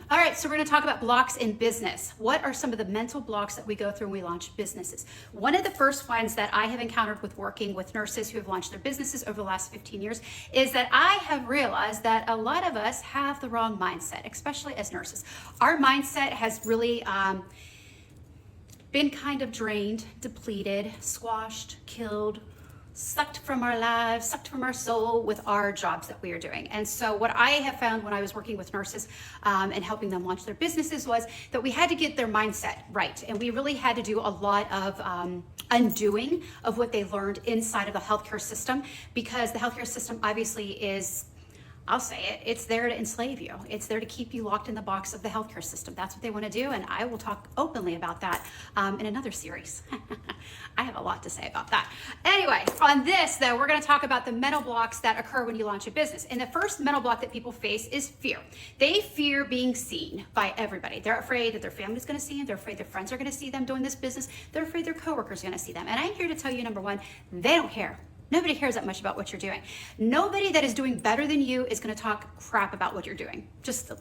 All right, so we're gonna talk about blocks in business. What are some of the mental blocks that we go through when we launch businesses? One of the first ones that I have encountered with working with nurses who have launched their businesses over the last 15 years is that I have realized that a lot of us have the wrong mindset, especially as nurses. Our mindset has really been kind of drained, depleted, squashed, killed, sucked from our lives, sucked from our soul with our jobs that we are doing. And so what I have found when I was working with nurses and helping them launch their businesses was that we had to get their mindset right. And we really had to do a lot of undoing of what they learned inside of the healthcare system, because the healthcare system obviously is, I'll say it, it's there to enslave you. It's there to keep you locked in the box of the healthcare system. That's what they want to do, and I will talk openly about that in another series. I have a lot to say about that. Anyway, on this though, we're going to talk about the mental blocks that occur when you launch a business. And the first mental block that people face is fear. They fear being seen by everybody. They're afraid that their family's going to see them. They're afraid their friends are going to see them doing this business. They're afraid their coworkers are going to see them. And I'm here to tell you, number one, they don't care. Nobody cares that much about what you're doing. Nobody that is doing better than you is going to talk crap about what you're doing. Just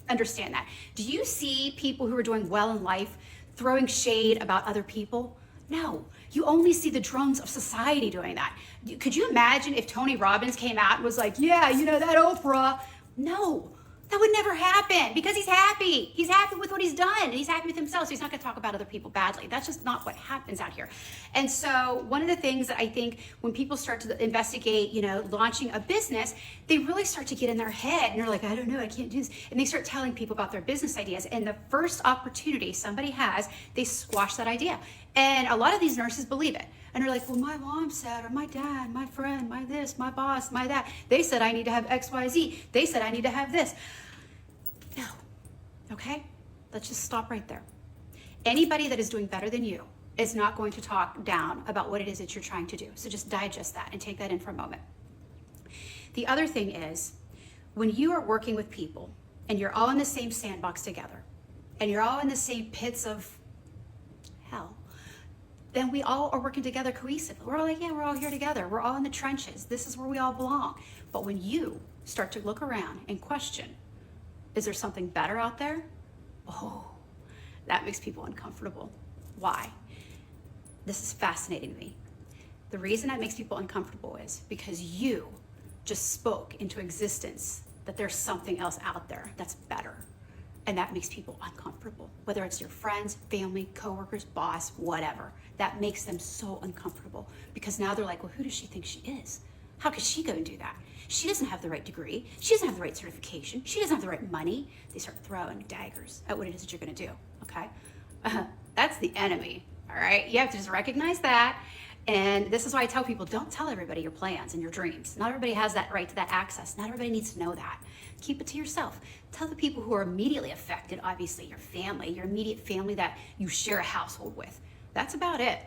understand that. Do you see people who are doing well in life throwing shade about other people? No, you only see the drones of society doing that. Could you imagine if Tony Robbins came out and was like, yeah, you know, that Oprah? No, that would never happen, because he's happy. He's happy with what he's done, and he's happy with himself, so he's not going to talk about other people badly. That's just not what happens out here. And so one of the things that I think when people start to investigate, you know, launching a business, they really start to get in their head, and they're like, I don't know, I can't do this. And they start telling people about their business ideas. And the first opportunity somebody has, they squash that idea. And a lot of these nurses believe it. And they're like, well, my mom said, or my dad, my friend, my this, my boss, my that. They said I need to have X, Y, Z. They said I need to have this. No, okay? Let's just stop right there. Anybody that is doing better than you is not going to talk down about what it is that you're trying to do. So just digest that and take that in for a moment. The other thing is, when you are working with people and you're all in the same sandbox together and you're all in the same pits of hell, then we all are working together cohesively. We're all like, yeah, we're all here together. We're all in the trenches. This is where we all belong. But when you start to look around and question, is there something better out there? Oh, that makes people uncomfortable. Why? This is fascinating to me. The reason that makes people uncomfortable is because you just spoke into existence that there's something else out there that's better. And that makes people uncomfortable, whether it's your friends, family, coworkers, boss, whatever. That makes them so uncomfortable, because now they're like, well, who does she think she is? How could she go and do that? She doesn't have the right degree. She doesn't have the right certification. She doesn't have the right money. They start throwing daggers at what it is that you're going to do, okay? That's the enemy, all right? You have to just recognize that. And this is why I tell people, don't tell everybody your plans and your dreams. Not everybody has that right to that access. Not everybody needs to know that. Keep it to yourself. Tell the people who are immediately affected, obviously your family, your immediate family that you share a household with. That's about it.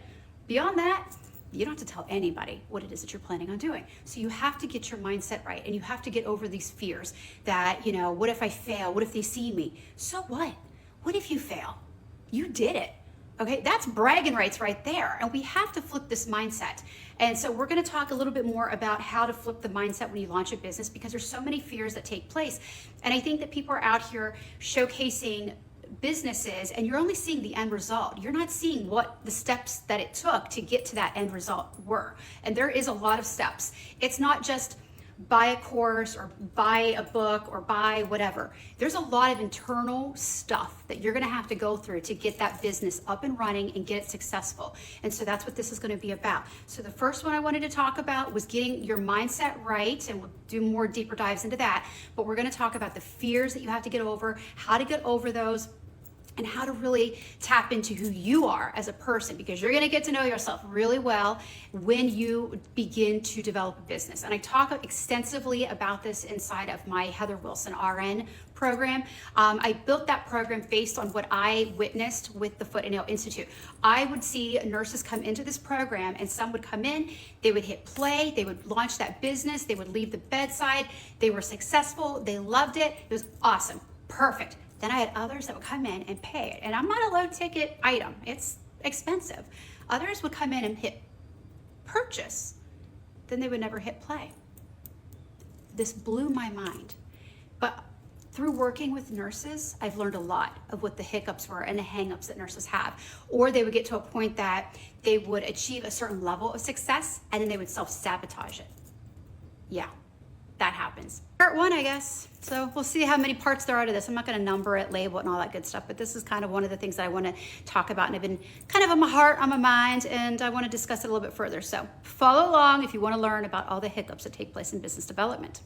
Beyond that, you don't have to tell anybody what it is that you're planning on doing. So you have to get your mindset right, and you have to get over these fears that, you know, what if I fail? What if they see me? So what? What if you fail? You did it. Okay, that's bragging rights right there. And we have to flip this mindset. And so we're going to talk a little bit more about how to flip the mindset when you launch a business, because there's so many fears that take place. And I think that people are out here showcasing businesses and you're only seeing the end result. You're not seeing what the steps that it took to get to that end result were. And there is a lot of steps. It's not just buy a course or buy a book or buy whatever. There's a lot of internal stuff that you're going to have to go through to get that business up and running and get it successful. And so that's what this is going to be about. So the first one I wanted to talk about was getting your mindset right, and we'll do more deeper dives into that. But we're going to talk about the fears that you have to get over, how to get over those, and how to really tap into who you are as a person, because you're gonna get to know yourself really well when you begin to develop a business. And I talk extensively about this inside of my Heather Wilson RN program. I built that program based on what I witnessed with the Foot and Nail Institute. I would see nurses come into this program, and some would come in, they would hit play, they would launch that business, they would leave the bedside, they were successful, they loved it, it was awesome, perfect. Then I had others that would come in and pay it. And I'm not a low ticket item. It's expensive. Others would come in and hit purchase. Then they would never hit play. This blew my mind. But through working with nurses, I've learned a lot of what the hiccups were and the hangups that nurses have. Or they would get to a point that they would achieve a certain level of success and then they would self-sabotage it. Yeah, that happens. Part 1, I guess. So we'll see how many parts there are to this. I'm not going to number it, label it, and all that good stuff, but this is kind of one of the things that I want to talk about, and I've been kind of on my heart, on my mind, and I want to discuss it a little bit further. So follow along if you want to learn about all the hiccups that take place in business development.